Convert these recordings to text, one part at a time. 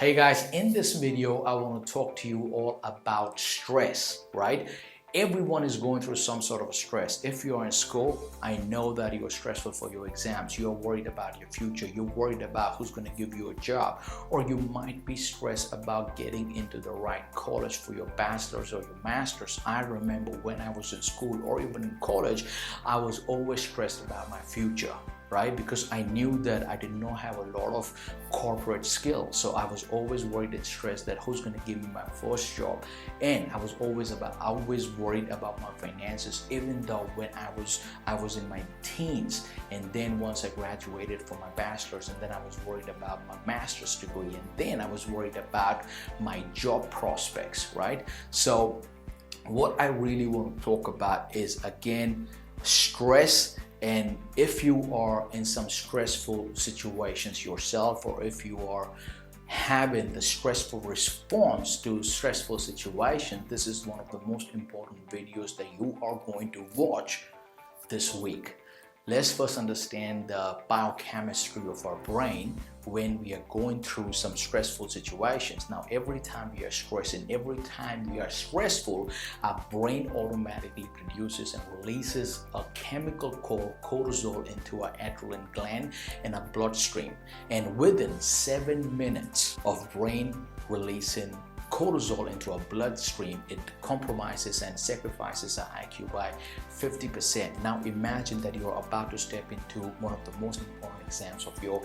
Hey guys, in this video, I want to talk to you all about stress, right? Everyone is going through some sort of stress. If you're in school, I know that you're stressful for your exams. You're worried about your future. You're worried about who's going to give you a job. Or you might be stressed about getting into the right college for your bachelor's or your master's. I remember when I was in school or even in college, I was always stressed about my future, right? Because I knew that I did not have a lot of corporate skills. So I was always worried and stressed that who's going to give me my first job. And I was always worried about my finances, even though when I was in my teens. And then once I graduated from my bachelor's, and then I was worried about my master's degree, and then I was worried about my job prospects, right? So what I really want to talk about is, again, stress. And if you are in some stressful situations yourself, or if you are having the stressful response to stressful situation, this is one of the most important videos that you are going to watch this week. Let's first understand the biochemistry of our brain when we are going through some stressful situations. Now, every time we are stressing, every time we are stressful, our brain automatically produces and releases a chemical called cortisol into our adrenaline gland and our bloodstream. And within 7 minutes of brain releasing cortisol into our bloodstream, it compromises and sacrifices our IQ by 50%. Now imagine that you're about to step into one of the most important exams of your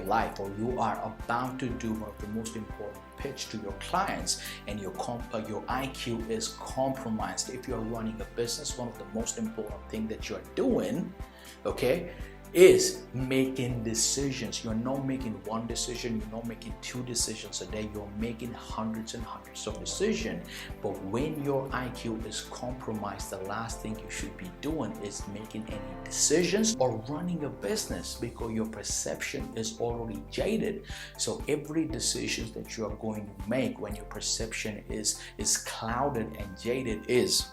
life, or you are about to do one of the most important pitch to your clients, and your IQ is compromised. If you're running a business, one of the most important things that you're doing, okay, is making decisions. You're not making one decision, you're not making 2 decisions a day, you're making hundreds and hundreds of decisions. But when your IQ is compromised, the last thing you should be doing is making any decisions or running a business, because your perception is already jaded. So every decision that you are going to make when your perception is clouded and jaded is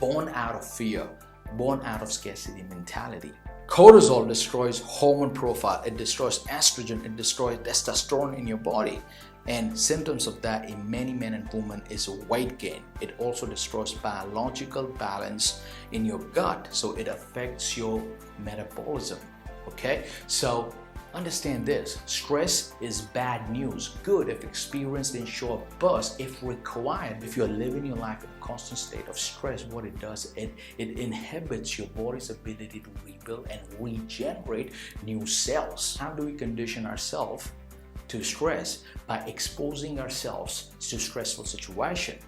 born out of fear, born out of scarcity mentality. Cortisol destroys hormone profile, it destroys estrogen, it destroys testosterone in your body. And symptoms of that in many men and women is weight gain. It also destroys biological balance in your gut, so it affects your metabolism. Okay, so understand this: stress is bad news. Good if experienced in short bursts, if required. If you're living your life in a constant state of stress, what it does, it inhibits your body's ability to rebuild and regenerate new cells. How do we condition ourselves to stress? By exposing ourselves to stressful situation,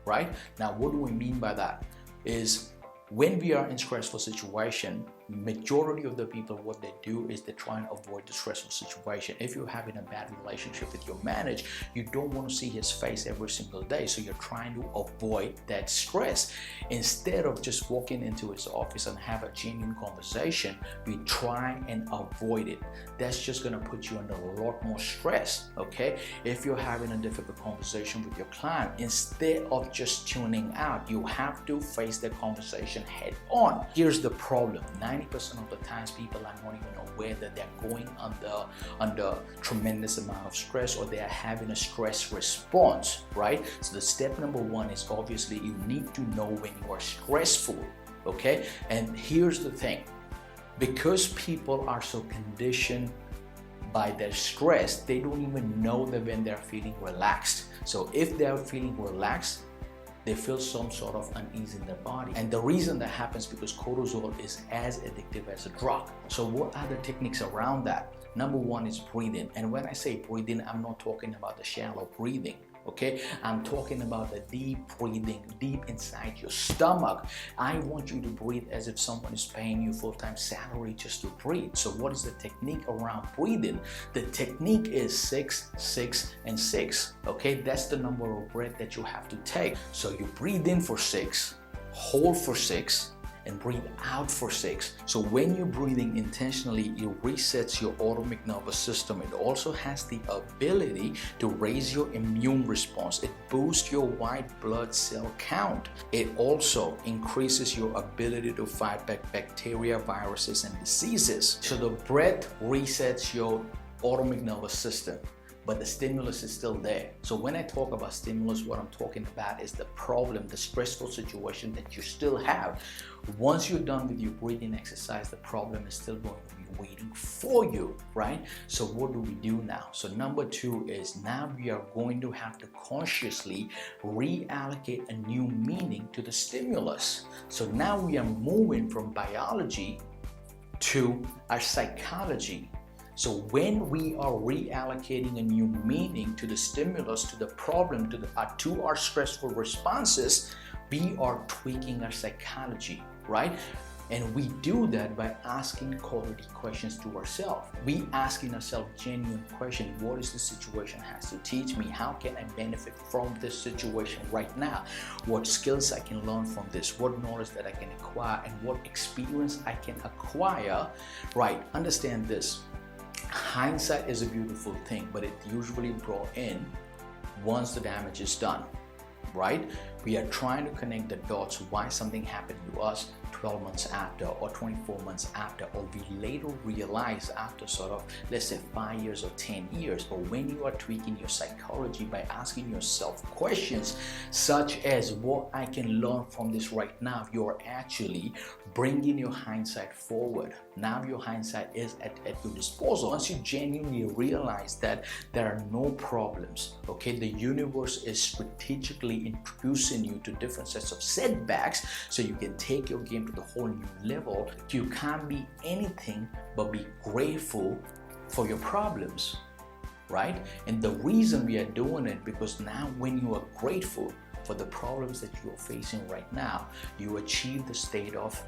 right? Now, what do we mean by that? Is when we are in stressful situation, majority of the people, what they do is they try and avoid the stressful situation. If you're having a bad relationship with your manager, you don't want to see his face every single day, so you're trying to avoid that stress. Instead of just walking into his office and have a genuine conversation, we try and avoid it. That's just going to put you under a lot more stress. Okay, if you're having a difficult conversation with your client, instead of just tuning out, you have to face the conversation head on. Here's the problem: 90% of the times people are not even aware that they're going under tremendous amount of stress, or they are having a stress response, right? So the step number 1 is, obviously, you need to know when you are stressful, okay? And here's the thing: because people are so conditioned by their stress, they don't even know that when they're feeling relaxed. So if they're feeling relaxed, they feel some sort of unease in their body. And the reason that happens because cortisol is as addictive as a drug. So what are the techniques around that? Number 1 is breathing. And when I say breathing, I'm not talking about the shallow breathing. Okay, I'm talking about the deep breathing, deep inside your stomach. I want you to breathe as if someone is paying you full-time salary just to breathe. So what is the technique around breathing? The technique is 6, 6, and 6. Okay, that's the number of breath that you have to take. So you breathe in for 6, hold for 6, and breathe out for 6. So when you're breathing intentionally, it resets your autonomic nervous system. It also has the ability to raise your immune response. It boosts your white blood cell count. It also increases your ability to fight back bacteria, viruses, and diseases. So the breath resets your autonomic nervous system. but the stimulus is still there. So when I talk about stimulus, what I'm talking about is the problem, the stressful situation that you still have. Once you're done with your breathing exercise, the problem is still going to be waiting for you, right? So what do we do now? So number 2 is now we are going to have to consciously reallocate a new meaning to the stimulus. So now we are moving from biology to our psychology. So when we are reallocating a new meaning to the stimulus, to the problem, to our stressful responses, we are tweaking our psychology, right? And we do that by asking quality questions to ourselves. We asking ourselves genuine questions. What is the situation has to teach me? How can I benefit from this situation right now? What skills I can learn from this? What knowledge that I can acquire, and what experience I can acquire, right? Understand this. Hindsight is a beautiful thing, but it's usually brought in once the damage is done, right? We are trying to connect the dots why something happened to us 12 months after or 24 months after, or we later realize after sort of, let's say 5 years or 10 years. But when you are tweaking your psychology by asking yourself questions such as what I can learn from this right now, you're actually bringing your hindsight forward. Now your hindsight is at your disposal. Once you genuinely realize that there are no problems, okay, the universe is strategically introducing you to different sets of setbacks so you can take your game to the whole new level. You can't be anything but be grateful for your problems, right? And the reason we are doing it, because now when you are grateful for the problems that you are facing right now, you achieve the state of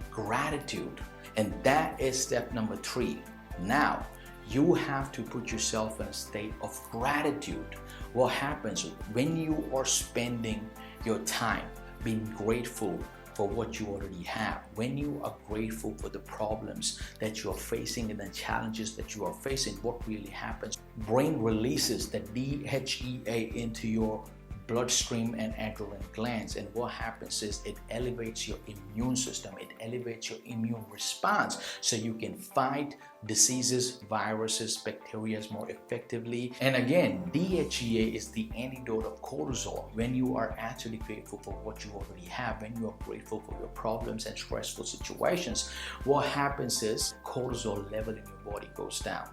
gratitude. And that is step number 3. Now you have to put yourself in a state of gratitude. What happens when you are spending your time being grateful for what you already have, when you are grateful for the problems that you are facing and the challenges that you are facing, what really happens? Brain releases the DHEA into your bloodstream and adrenal glands, and what happens is it elevates your immune system, it elevates your immune response so you can fight diseases, viruses, bacteria more effectively. And again, DHEA is the antidote of cortisol. When you are actually grateful for what you already have, when you are grateful for your problems and stressful situations, what happens is cortisol level in your body goes down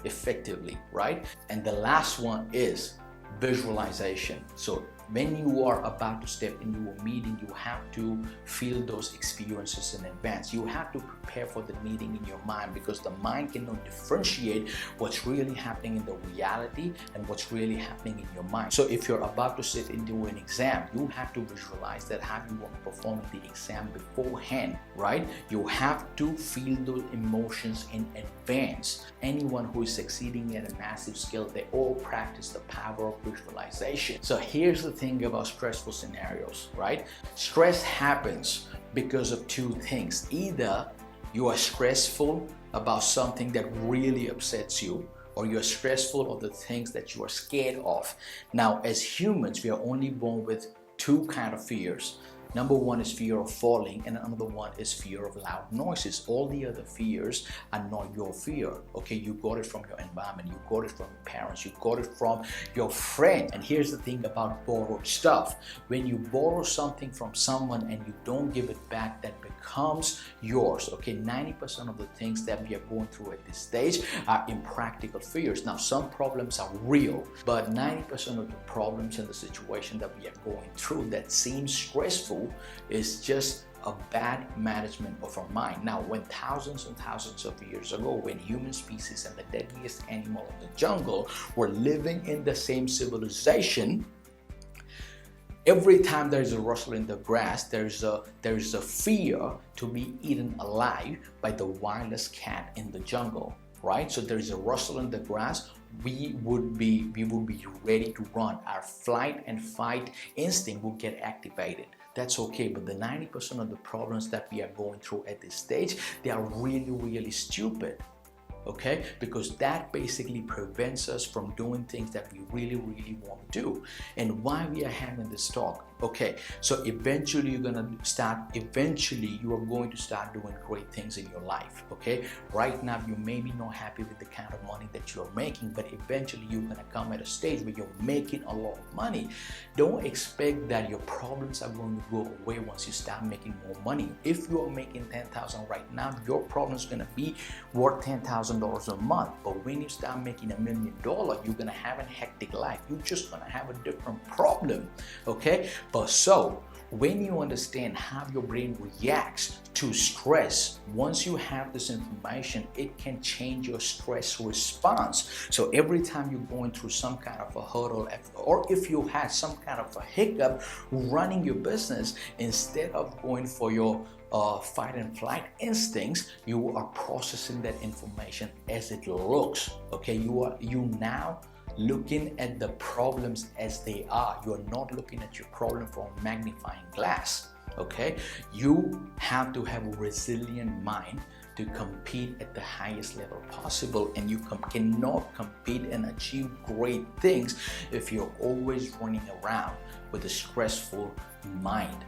effectively, right? And the last one is visualization. So when you are about to step into a meeting, you have to feel those experiences in advance. You have to prepare for the meeting in your mind, because the mind cannot differentiate what's really happening in the reality and what's really happening in your mind. So if you're about to sit into an exam, you have to visualize that how you want to perform in the exam beforehand, right? You have to feel those emotions in advance. Anyone who is succeeding at a massive scale, they all practice the power of visualization. So here's the thing about stressful scenarios, right? Stress happens because of 2 things. Either you are stressful about something that really upsets you, or you're stressful of the things that you are scared of. Now, as humans, we are only born with 2 kinds of fears. Number 1 is fear of falling, and another one is fear of loud noises. All the other fears are not your fear, okay? You got it from your environment, you got it from your parents, you got it from your friend. And here's the thing about borrowed stuff. When you borrow something from someone and you don't give it back, that becomes yours, okay? 90% of the things that we are going through at this stage are impractical fears. Now, some problems are real, but 90% of the problems in the situation that we are going through that seems stressful is just a bad management of our mind. Now, when thousands and thousands of years ago, when human species and the deadliest animal in the jungle were living in the same civilization, every time there is a rustle in the grass, there is a fear to be eaten alive by the wildest cat in the jungle, right? So there is a rustle in the grass, we would be ready to run. Our flight and fight instinct will get activated. That's okay, but the 90% of the problems that we are going through at this stage, they are really, really stupid, okay? Because that basically prevents us from doing things that we really, really want to do. And why we are having this talk, Okay, so eventually you are going to start doing great things in your life. Okay, right now you may be not happy with the kind of money that you're making, but eventually you're going to come at a stage where you're making a lot of money. Don't expect that your problems are going to go away once you start making more money. If you're making 10,000 right now, your problem is going to be worth $10,000 a month. But when you start making $1 million, you're going to have a hectic life. You're just going to have a different problem. Okay, but so when you understand how your brain reacts to stress, once you have this information, it can change your stress response. So every time you're going through some kind of a hurdle, or if you had some kind of a hiccup running your business, instead of going for your fight and flight instincts, you are processing that information as it looks. Okay, you now looking at the problems as they are. You're not looking at your problem from a magnifying glass. Okay, you have to have a resilient mind to compete at the highest level possible, and you cannot compete and achieve great things if you're always running around with a stressful mind.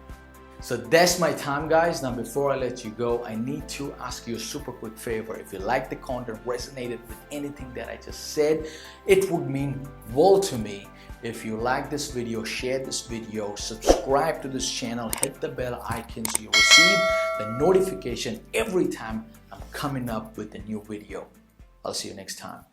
So that's my time, guys. Now before I let you go, I need to ask you a super quick favor. If you like the content, resonated with anything that I just said, it would mean world to me. If you like this video, share this video, subscribe to this channel, hit the bell icon so you receive the notification every time I'm coming up with a new video. I'll see you next time.